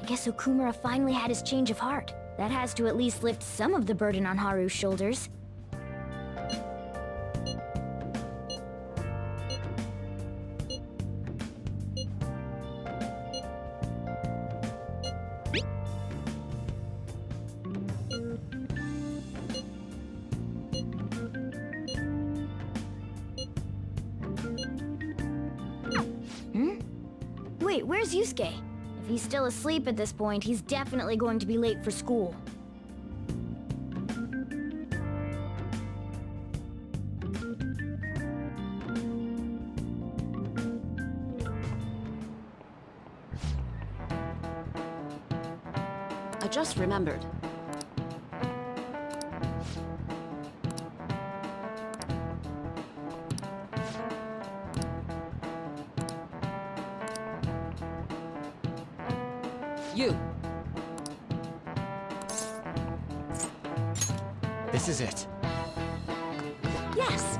Guess Okumura finally had his change of heart. That has to at least lift some of the burden on Haru's shoulders. Wait, where's Yusuke? If he's still asleep at this point, he's definitely going to be late for school. I just remembered. You. This is it. Yes!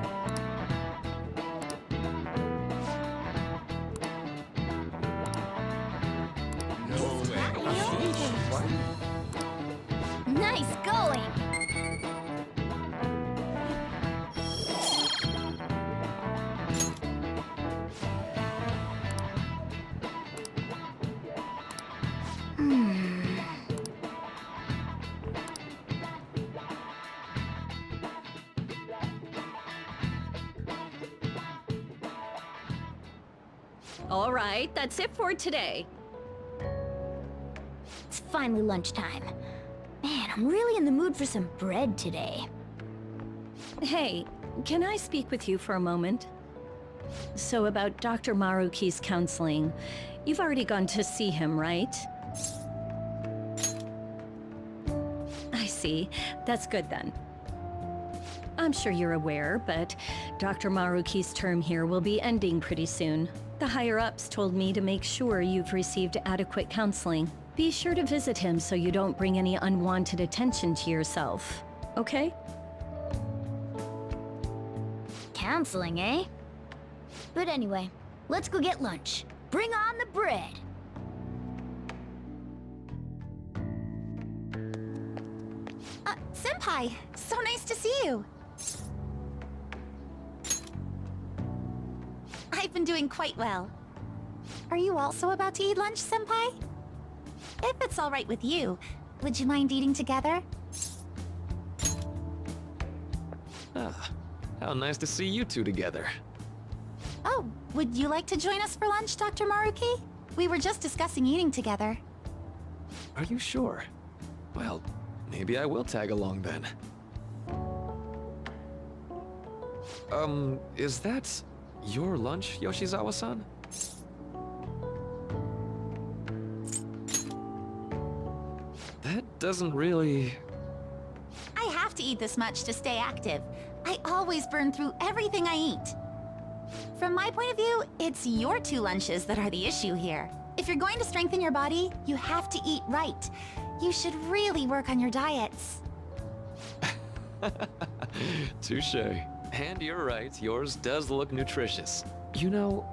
Nice going! All right, that's it for today. It's finally lunchtime. Man, I'm really in the mood for some bread today. Hey, can I speak with you for a moment? So about Dr. Maruki's counseling, you've already gone to see him, right? I see. That's good then. I'm sure you're aware, but Dr. Maruki's term here will be ending pretty soon. The higher-ups told me to make sure you've received adequate counseling. Be sure to visit him so you don't bring any unwanted attention to yourself, okay? Counseling, eh? But anyway, let's go get lunch. Bring on the bread! Senpai, so nice to see you. I've been doing quite well. Are you also about to eat lunch, Senpai? If it's all right with you, would you mind eating together? Ah, how nice to see you two together. Oh, would you like to join us for lunch, Dr. Maruki? We were just discussing eating together. Are you sure? Well, maybe I will tag along then. Is that your lunch, Yoshizawa-san? That doesn't really... I have to eat this much to stay active. I always burn through everything I eat. From my point of view, it's your two lunches that are the issue here. If you're going to strengthen your body, you have to eat right. You should really work on your diets. Touché. And you're right, yours does look nutritious. You know,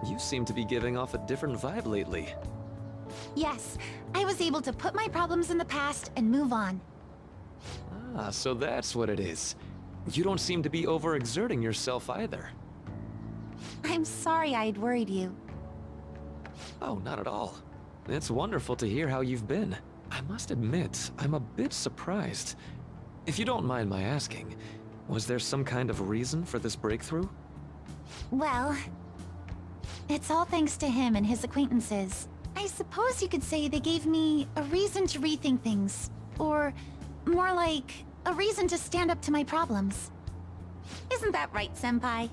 you seem to be giving off a different vibe lately. Yes, I was able to put my problems in the past and move on. Ah, so that's what it is. You don't seem to be overexerting yourself either. I'm sorry I'd worried you. Oh, not at all. It's wonderful to hear how you've been. I must admit, I'm a bit surprised. If you don't mind my asking, was there some kind of reason for this breakthrough? Well, it's all thanks to him and his acquaintances. I suppose you could say they gave me a reason to rethink things. Or, more like, a reason to stand up to my problems. Isn't that right, Senpai?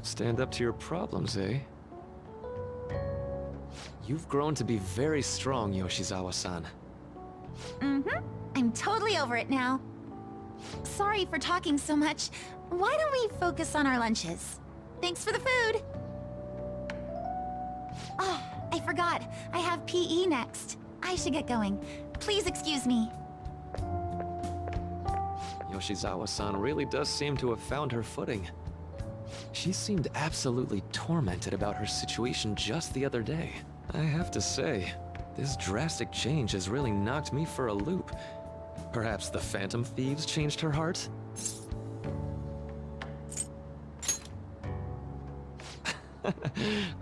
Stand up to your problems, eh? You've grown to be very strong, Yoshizawa-san. Mm-hmm. I'm totally over it now. Sorry for talking so much. Why don't we focus on our lunches? Thanks for the food! Oh, I forgot. I have PE next. I should get going. Please excuse me. Yoshizawa-san really does seem to have found her footing. She seemed absolutely tormented about her situation just the other day. I have to say, this drastic change has really knocked me for a loop. Perhaps the Phantom Thieves changed her heart?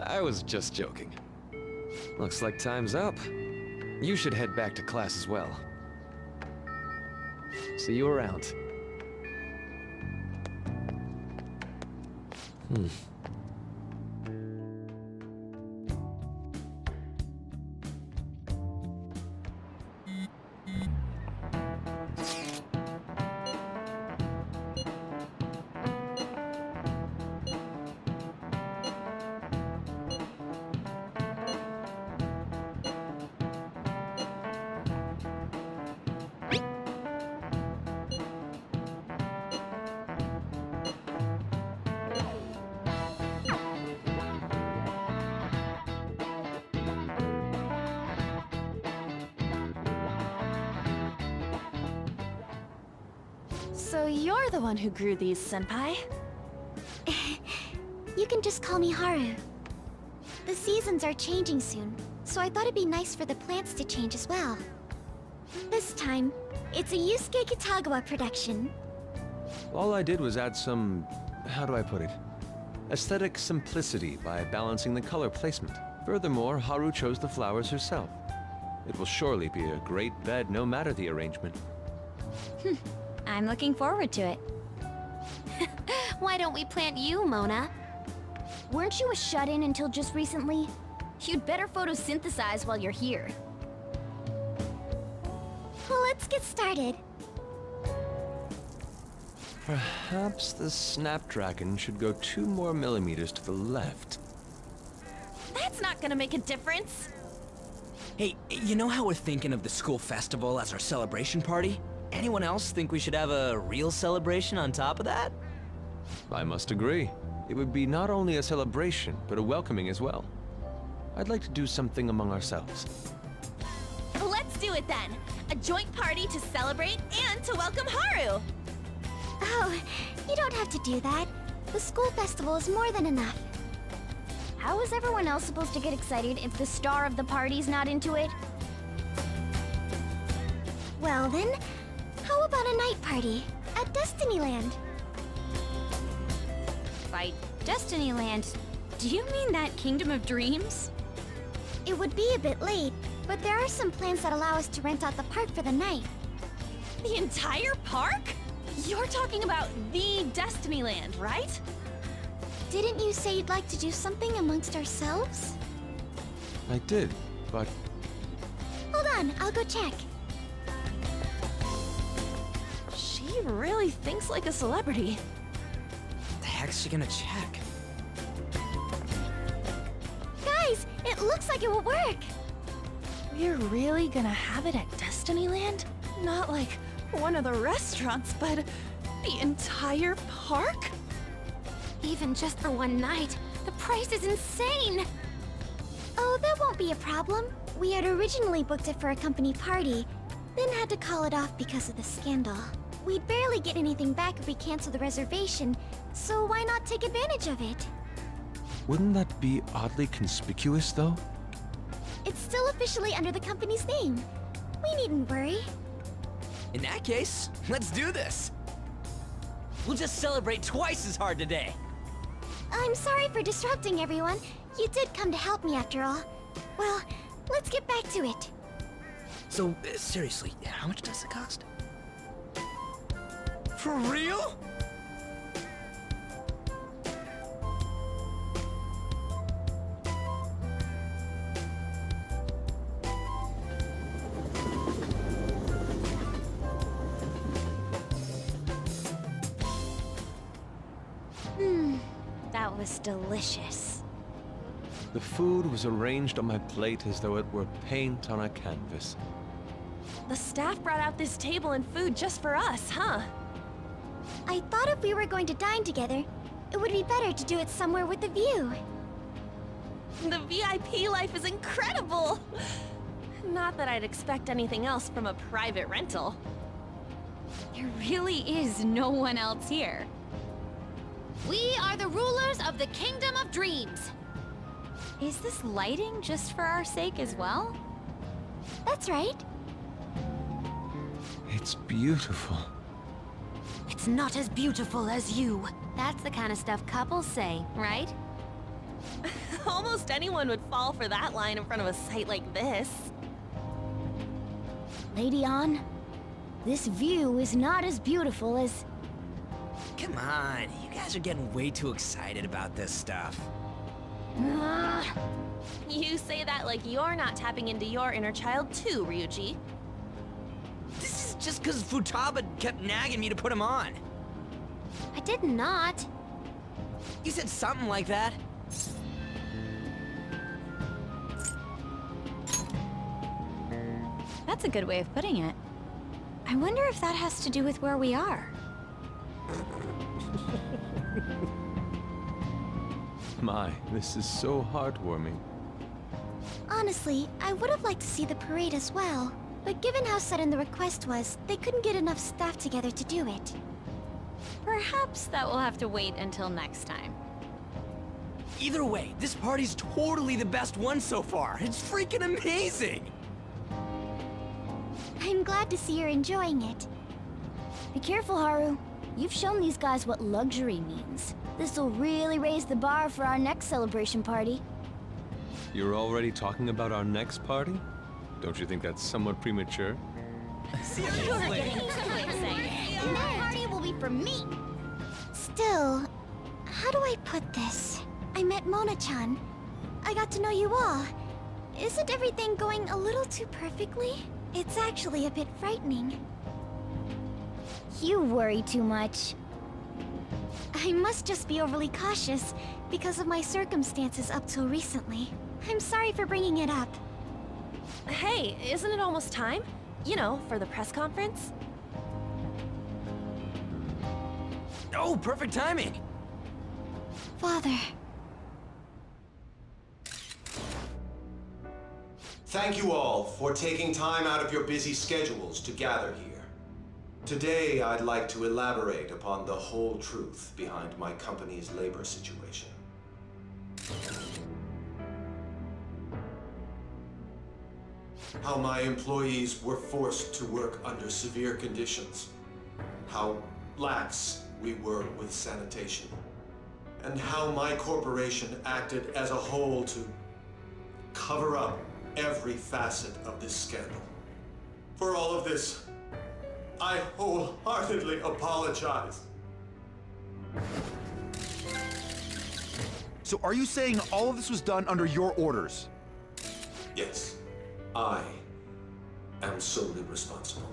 I was just joking. Looks like time's up. You should head back to class as well. See you around. So you're the one who grew these, Senpai? You can just call me Haru. The seasons are changing soon, so I thought it'd be nice for the plants to change as well. This time, it's a Yusuke Kitagawa production. All I did was add some, how do I put it? Aesthetic simplicity by balancing the color placement. Furthermore, Haru chose the flowers herself. It will surely be a great bed no matter the arrangement. I'm looking forward to it. Why don't we plant you, Mona? Weren't you a shut-in until just recently? You'd better photosynthesize while you're here. Well, let's get started. Perhaps the Snapdragon should go 2 more millimeters to the left. That's not gonna make a difference. Hey, you know how we're thinking of the school festival as our celebration party? Anyone else think we should have a real celebration on top of that? I must agree. It would be not only a celebration, but a welcoming as well. I'd like to do something among ourselves. Let's do it then. A joint party to celebrate and to welcome Haru. Oh, you don't have to do that. The school festival is more than enough. How is everyone else supposed to get excited if the star of the party's not into it? Well then, how about a night party at Destinyland? By Destinyland, do you mean that Kingdom of Dreams? It would be a bit late, but there are some plans that allow us to rent out the park for the night. The entire park? You're talking about the Destinyland, right? Didn't you say you'd like to do something amongst ourselves? I did, but Hold on, I'll go check. She really thinks like a celebrity. The heck's she gonna check? Guys, it looks like it will work. We're really gonna have it at Destinyland? Not like one of the restaurants, but the entire park? Even just for one night, the price is insane! Oh, that won't be a problem. We had originally booked it for a company party, then had to call it off because of the scandal. We'd barely get anything back if we cancel the reservation, so why not take advantage of it? wouldn't that be oddly conspicuous, though? It's still officially under the company's name. We needn't worry. In that case, let's do this! We'll just celebrate twice as hard today! I'm sorry for disrupting everyone. You did come to help me after all. Well, let's get back to it. So, seriously, how much does it cost? For real? That was delicious. The food was arranged on my plate as though it were paint on a canvas. The staff brought out this table and food just for us, huh? I thought if we were going to dine together, it would be better to do it somewhere with a view. The VIP life is incredible! Not that I'd expect anything else from a private rental. There really is no one else here. We are the rulers of the Kingdom of Dreams. Is this lighting just for our sake as well? That's right. It's beautiful. It's not as beautiful as you. That's the kind of stuff couples say, right? Almost anyone would fall for that line in front of a site like this. Lady On, this view is not as beautiful as... Come on, you guys are getting way too excited about this stuff. You say that like you're not tapping into your inner child too, Ryuji. This is just because Futaba kept nagging me to put him on. I did not. You said something like that. That's a good way of putting it. I wonder if that has to do with where we are. My, this is so heartwarming. Honestly, I would have liked to see the parade as well. But given how sudden the request was, they couldn't get enough staff together to do it. Perhaps that will have to wait until next time. Either way, this party's totally the best one so far. It's freaking amazing! I'm glad to see you're enjoying it. Be careful, Haru. You've shown these guys what luxury means. This'll really raise the bar for our next celebration party. You're already talking about our next party? Don't you think that's somewhat premature? Seriously? And that party will be for me! Still, how do I put this? I met Mona-chan. I got to know you all. Isn't everything going a little too perfectly? It's actually a bit frightening. You worry too much. I must just be overly cautious because of my circumstances up till recently. I'm sorry for bringing it up. Hey, isn't it almost time? You know, for the press conference? Oh, perfect timing! Father. Thank you all for taking time out of your busy schedules to gather here. Today, I'd like to elaborate upon the whole truth behind my company's labor situation. How my employees were forced to work under severe conditions. How lax we were with sanitation. And how my corporation acted as a whole to cover up every facet of this scandal. For all of this, I wholeheartedly apologize. So are you saying all of this was done under your orders? Yes, I am solely responsible.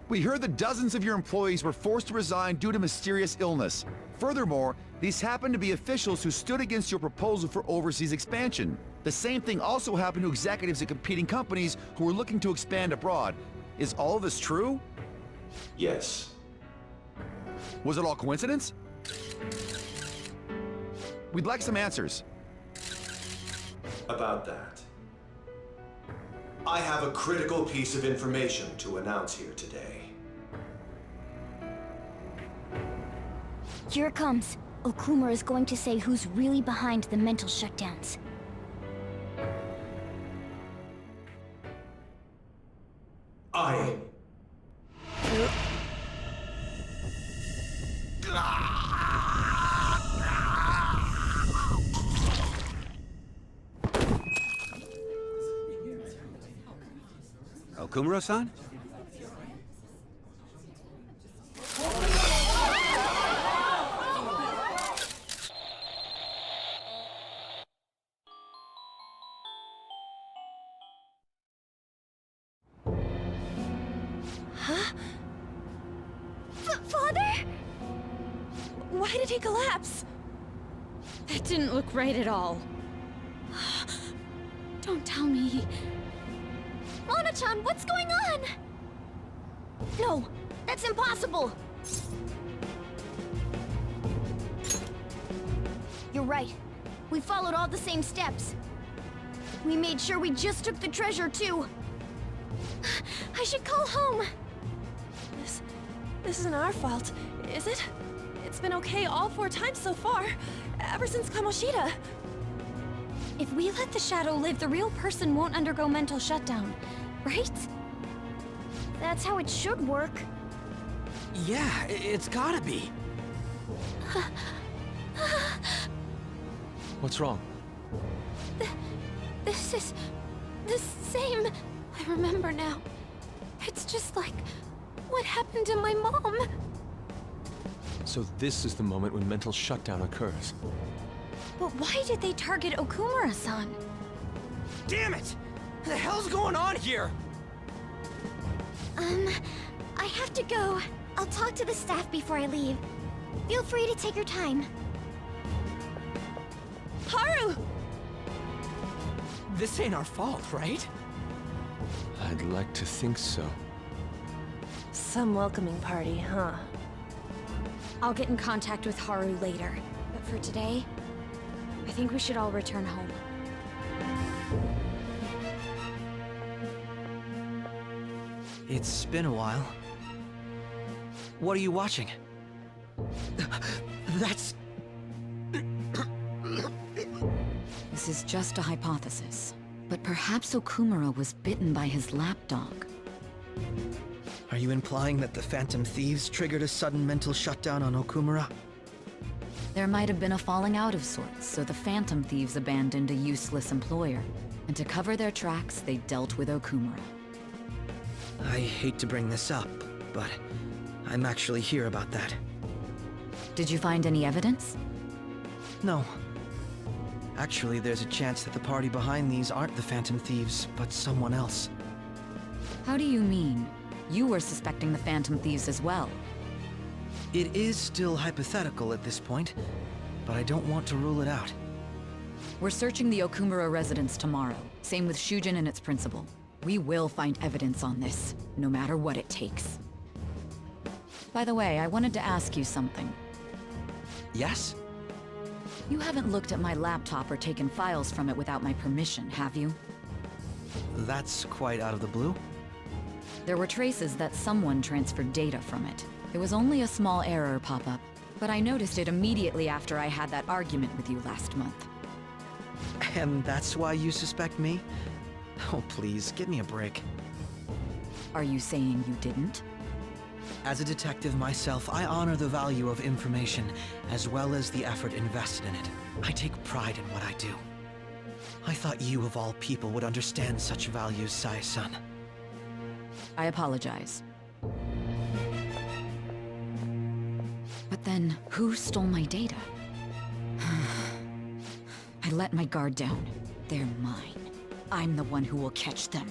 We heard that dozens of your employees were forced to resign due to mysterious illness. Furthermore, these happened to be officials who stood against your proposal for overseas expansion. The same thing also happened to executives at competing companies who were looking to expand abroad. Is all of this true? Yes. Was it all coincidence? We'd like some answers. About that. I have a critical piece of information to announce here today. Here it comes. Okuma is going to say who's really behind the mental shutdowns. I... Okumura-san? Father? Why did he collapse? That didn't look right at all. Don't tell me. Mona-chan, what's going on? No, that's impossible! You're right. We followed all the same steps. We made sure we just took the treasure, too. I should call home. This isn't our fault, is it? It's been okay all 4 times so far, ever since Kamoshida. If we let the shadow live, the real person won't undergo mental shutdown, right? That's how it should work. Yeah, it's gotta be. What's wrong? This is the same. I remember now. It's just like what happened to my mom. So this is the moment when mental shutdown occurs. But why did they target Okumura-san? Damn it! What the hell's going on here? I have to go. I'll talk to the staff before I leave. Feel free to take your time. Haru! This ain't our fault, right? I'd like to think so. Some welcoming party, huh? I'll get in contact with Haru later. But for today, I think we should all return home. It's been a while. What are you watching? That's... This is just a hypothesis, but perhaps Okumura was bitten by his lapdog. Are you implying that the Phantom Thieves triggered a sudden mental shutdown on Okumura? There might have been a falling out of sorts, so the Phantom Thieves abandoned a useless employer. And to cover their tracks, they dealt with Okumura. I hate to bring this up, but I'm actually here about that. Did you find any evidence? No. Actually, there's a chance that the party behind these aren't the Phantom Thieves, but someone else. How do you mean? You were suspecting the Phantom Thieves as well. It is still hypothetical at this point, but I don't want to rule it out. We're searching the Okumura residence tomorrow. Same with Shujin and its principal. We will find evidence on this, no matter what it takes. By the way, I wanted to ask you something. Yes? You haven't looked at my laptop or taken files from it without my permission, have you? That's quite out of the blue. There were traces that someone transferred data from it. It was only a small error pop-up, but I noticed it immediately after I had that argument with you last month. And that's why you suspect me? Oh, please, give me a break. Are you saying you didn't? As a detective myself, I honor the value of information, as well as the effort invested in it. I take pride in what I do. I thought you, of all people, would understand such values, Sae-san. I apologize. But then, who stole my data? I let my guard down. They're mine. I'm the one who will catch them.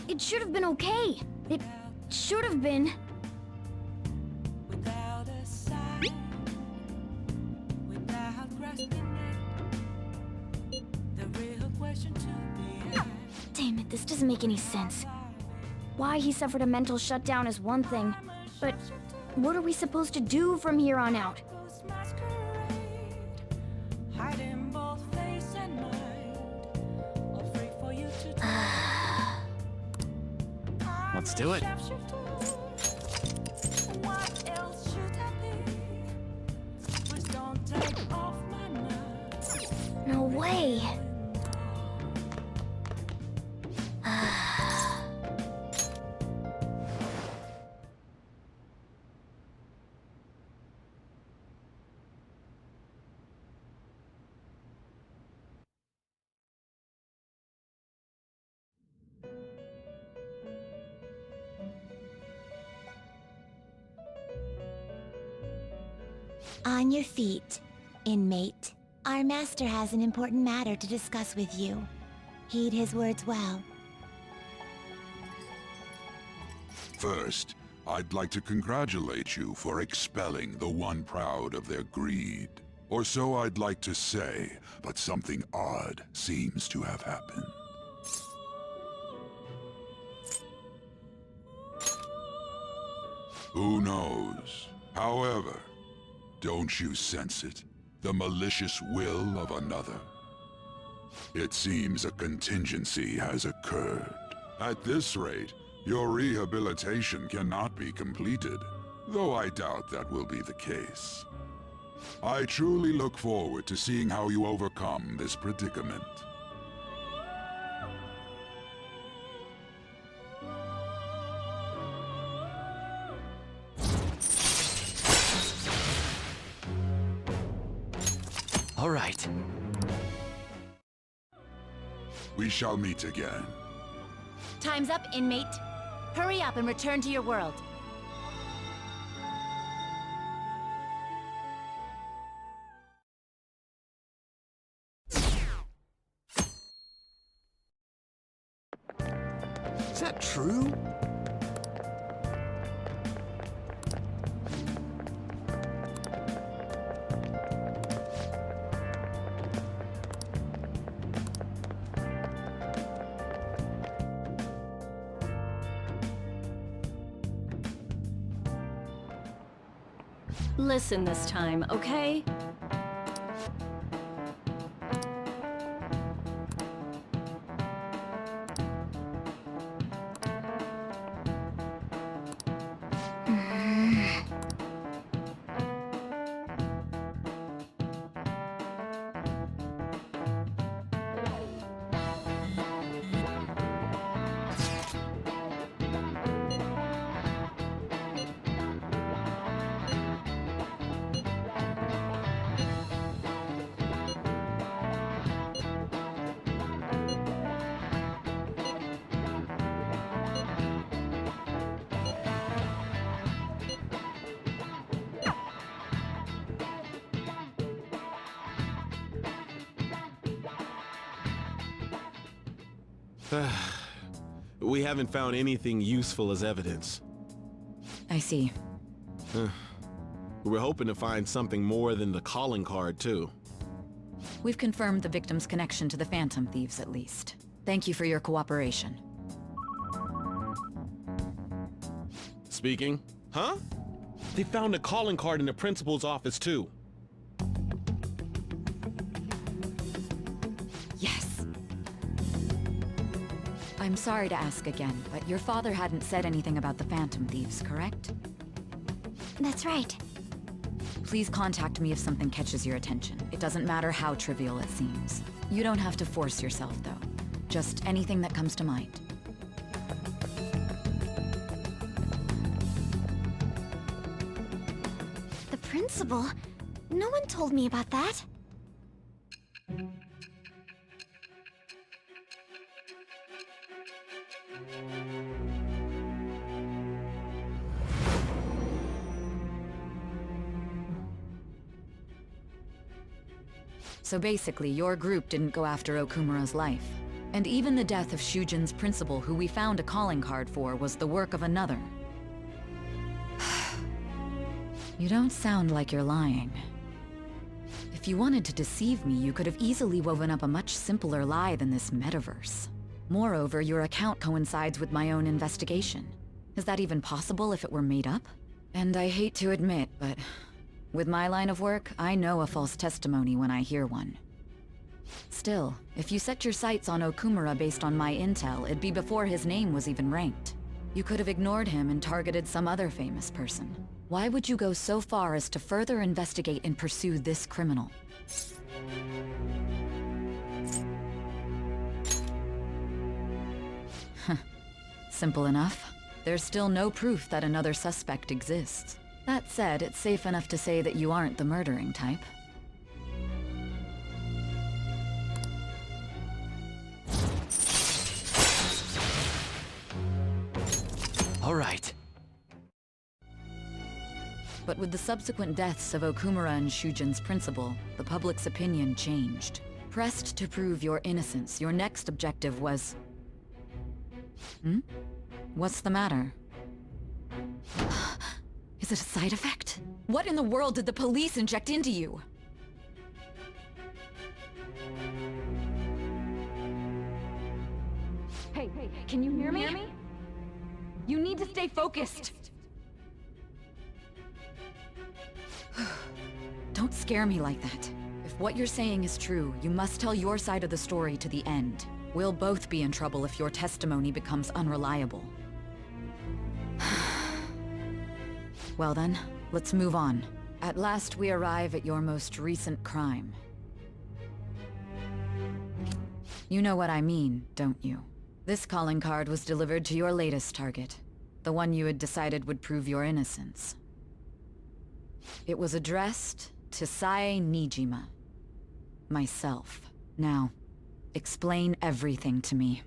It should have been okay. It should have been. Damn it, this doesn't make any sense. Why he suffered a mental shutdown is one thing, but what are we supposed to do from here on out? Let's do it. No way. On your feet, inmate. Our master has an important matter to discuss with you. Heed his words well. First, I'd like to congratulate you for expelling the one proud of their greed. Or so I'd like to say, but something odd seems to have happened. Who knows? However, don't you sense it? The malicious will of another? It seems a contingency has occurred. At this rate, your rehabilitation cannot be completed, though I doubt that will be the case. I truly look forward to seeing how you overcome this predicament. All right. We shall meet again. Time's up, inmate. Hurry up and return to your world. Is that true? Listen this time, okay? We haven't found anything useful as evidence. I see. We're hoping to find something more than the calling card, too. We've confirmed the victim's connection to the Phantom Thieves, at least. Thank you for your cooperation. Speaking? Huh? They found a calling card in the principal's office, too. Yes. I'm sorry to ask again, but your father hadn't said anything about the Phantom Thieves, correct? That's right. Please contact me if something catches your attention. It doesn't matter how trivial it seems. You don't have to force yourself, though. Just anything that comes to mind. The principal? No one told me about that. So basically, your group didn't go after Okumura's life. And even the death of Shujin's principal, who we found a calling card for, was the work of another. You don't sound like you're lying. If you wanted to deceive me, you could have easily woven up a much simpler lie than this metaverse. Moreover, your account coincides with my own investigation. Is that even possible if it were made up? And I hate to admit, but with my line of work, I know a false testimony when I hear one. Still, if you set your sights on Okumura based on my intel, it'd be before his name was even ranked. You could have ignored him and targeted some other famous person. Why would you go so far as to further investigate and pursue this criminal? Simple enough. There's still no proof that another suspect exists. That said, it's safe enough to say that you aren't the murdering type. All right. But with the subsequent deaths of Okumura and Shujin's principal, the public's opinion changed. Pressed to prove your innocence, your next objective was... What's the matter? Is it a side effect? What in the world did the police inject into you? Hey, can you hear me? You need to stay focused! Don't scare me like that. If what you're saying is true, you must tell your side of the story to the end. We'll both be in trouble if your testimony becomes unreliable. Well then, let's move on. At last we arrive at your most recent crime. You know what I mean, don't you? This calling card was delivered to your latest target. The one you had decided would prove your innocence. It was addressed to Sae Nijima. Myself. Now, explain everything to me.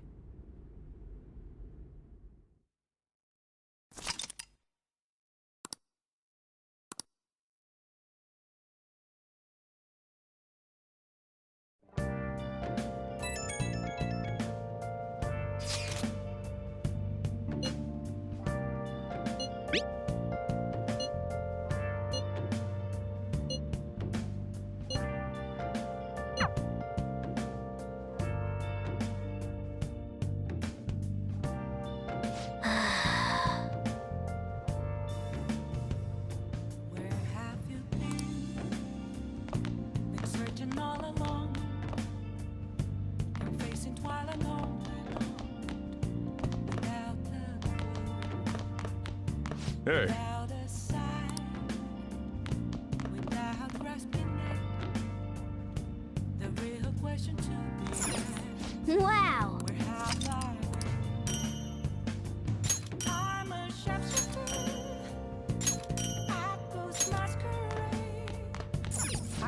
Hey. Wow!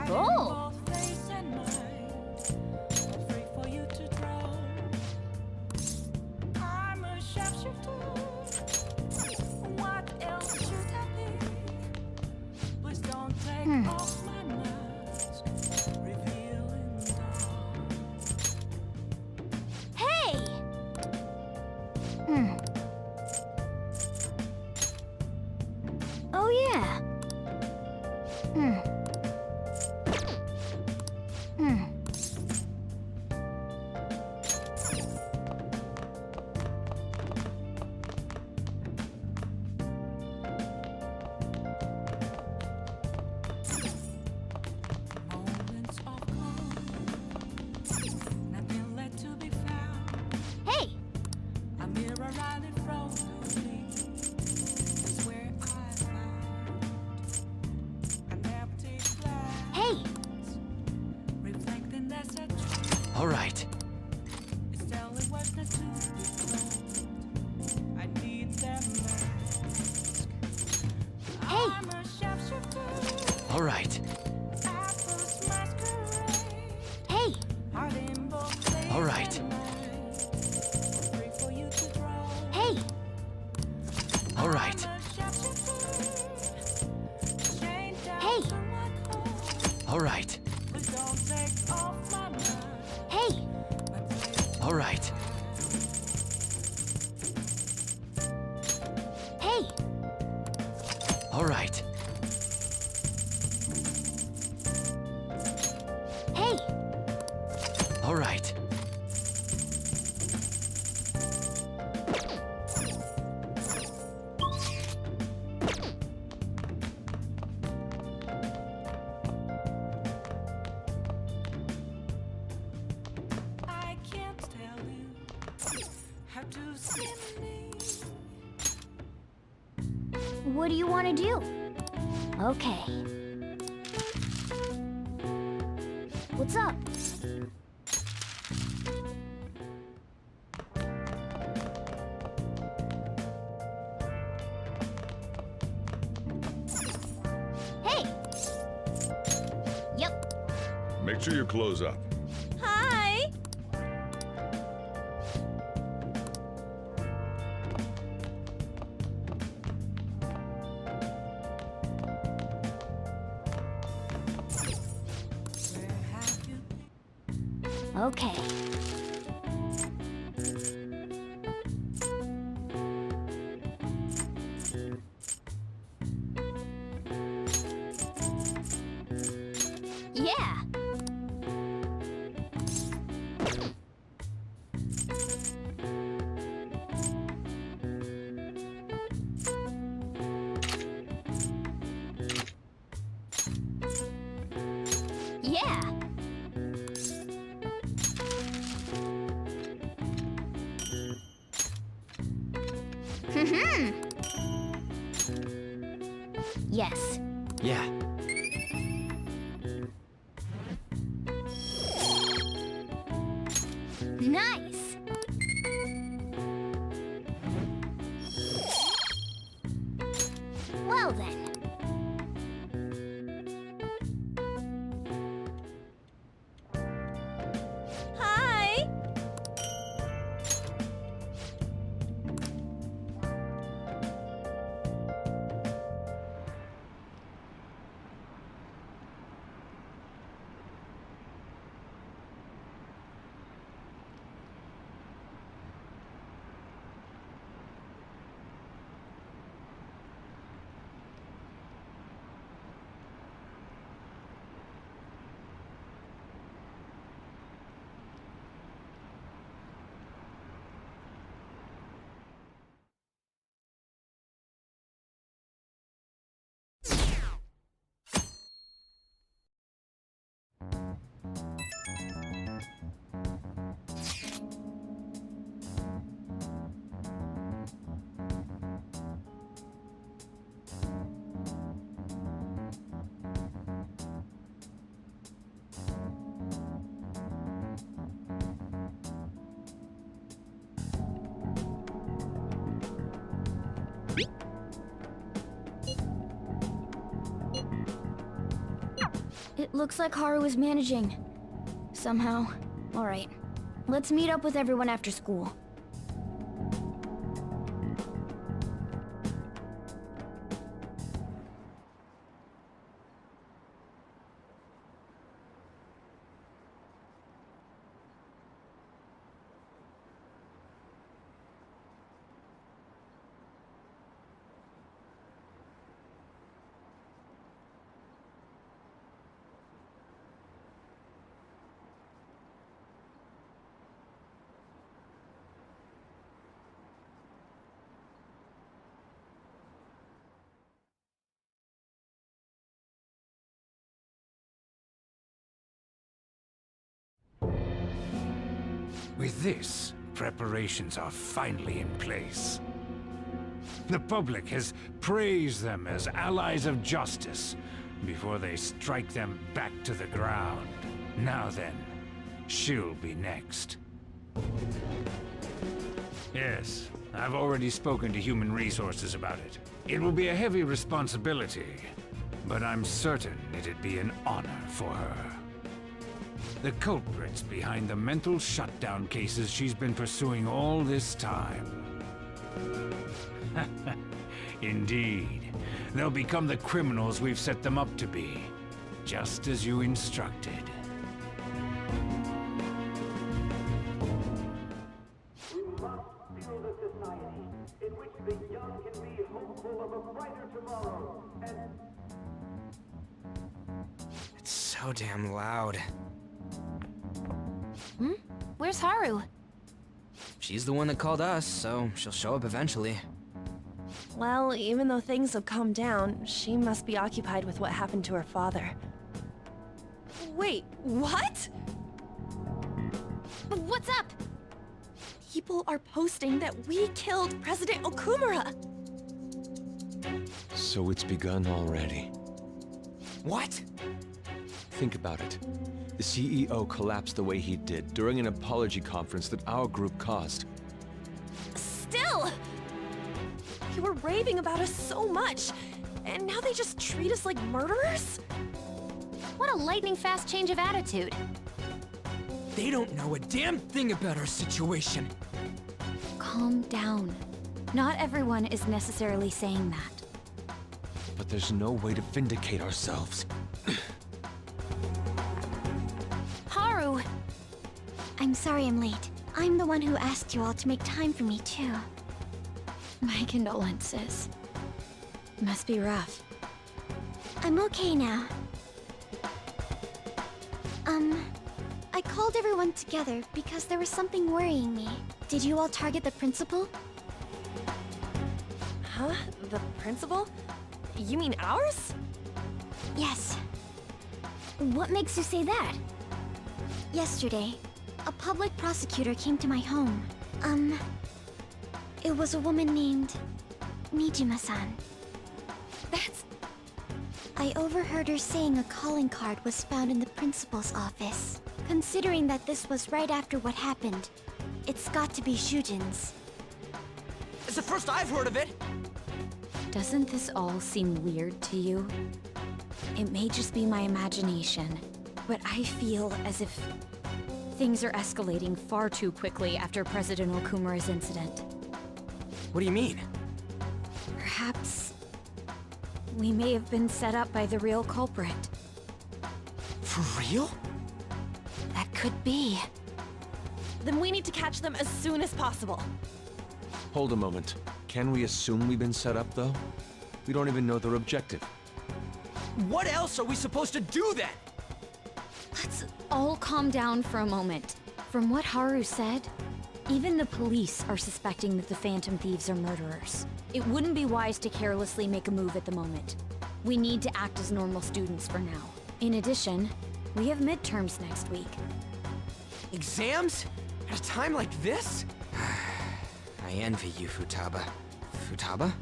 Oh! Hey! Oh yeah. Hey! Hey! All right. Hey! All right. Hey! All right. Hey! All right. Hey! All right. Hey! All right. Hey! All right. Hey! All right. I can't tell you how to see me. What do you want to do? Okay. What's up? Hey! Yep. Make sure you close up. Hi! Okay. Yeah. Yeah. Yes. Yeah. Nice. Well then. Hi! It looks like Haru is managing. Somehow. Alright. Let's meet up with everyone after school. With this, preparations are finally in place. The public has praised them as allies of justice before they strike them back to the ground. Now then, she'll be next. Yes, I've already spoken to Human Resources about it. It will be a heavy responsibility, but I'm certain it'd be an honor for her. The culprits behind the mental shutdown cases she's been pursuing all this time. Indeed. They'll become the criminals we've set them up to be, just as you instructed. We must build a society in which the young can be hopeful of a brighter tomorrow, and... It's so damn loud. Where's Haru? She's the one that called us, so she'll show up eventually. Well, even though things have calmed down, she must be occupied with what happened to her father. Wait, what? What's up? People are posting that we killed President Okumura! So it's begun already. What? Think about it. The CEO collapsed the way he did during an apology conference that our group caused. Still! You were raving about us so much, and now they just treat us like murderers? What a lightning-fast change of attitude. They don't know a damn thing about our situation. Calm down. Not everyone is necessarily saying that. But there's no way to vindicate ourselves. Haru! I'm sorry I'm late. I'm the one who asked you all to make time for me, too. My condolences. Must be rough. I'm okay now. I called everyone together because there was something worrying me. Did you all target the principal? Huh? The principal? You mean ours? Yes. What makes you say that? Yesterday, a public prosecutor came to my home. It was a woman named Nijima-san. That's... I overheard her saying a calling card was found in the principal's office. Considering that this was right after what happened, it's got to be Shujin's. It's the first I've heard of it! Doesn't this all seem weird to you? It may just be my imagination, but I feel as if things are escalating far too quickly after President Okumura's incident. What do you mean? Perhaps we may have been set up by the real culprit. For real? That could be. Then we need to catch them as soon as possible. Hold a moment. Can we assume we've been set up, though? We don't even know their objective. What else are we supposed to do then? Let's all calm down for a moment. From what Haru said, even the police are suspecting that the Phantom Thieves are murderers. It wouldn't be wise to carelessly make a move at the moment. We need to act as normal students for now. In addition, we have midterms next week. Exams? At a time like this? I envy you, Futaba. Futaba?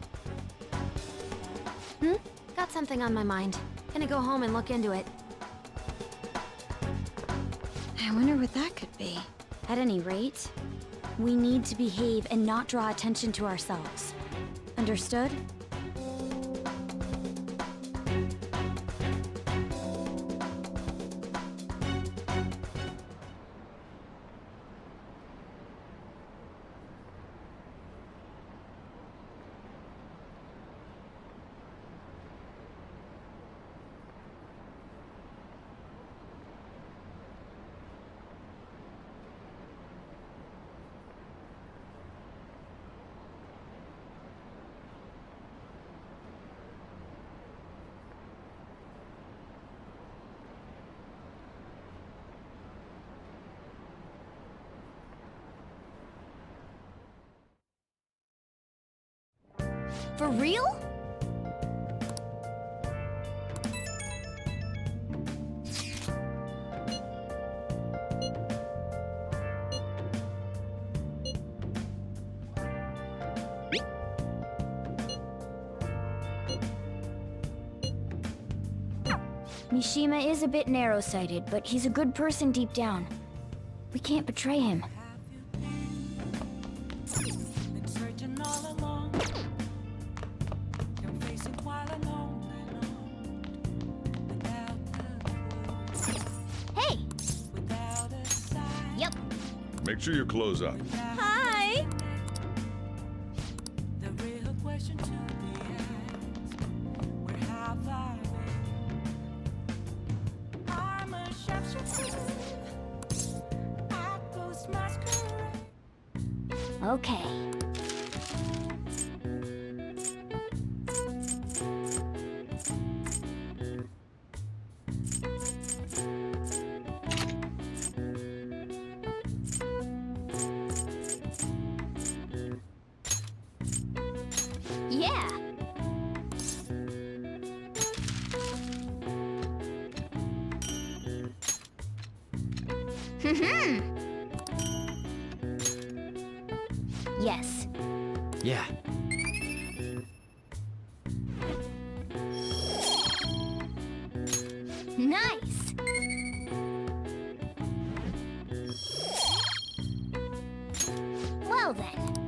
Got something on my mind. Gonna go home and look into it. I wonder what that could be. At any rate, we need to behave and not draw attention to ourselves. Understood? For real? Mishima is a bit narrow-sighted, but he's a good person deep down. We can't betray him. Been searching all along. Can face it while alone Hey! without a sign. Yep. Make sure you close up. Hi! The real question to be asked, where have I been? I'm a chef. I post masquerade. Okay. Yeah. Yes. Yeah. Nice. Well then.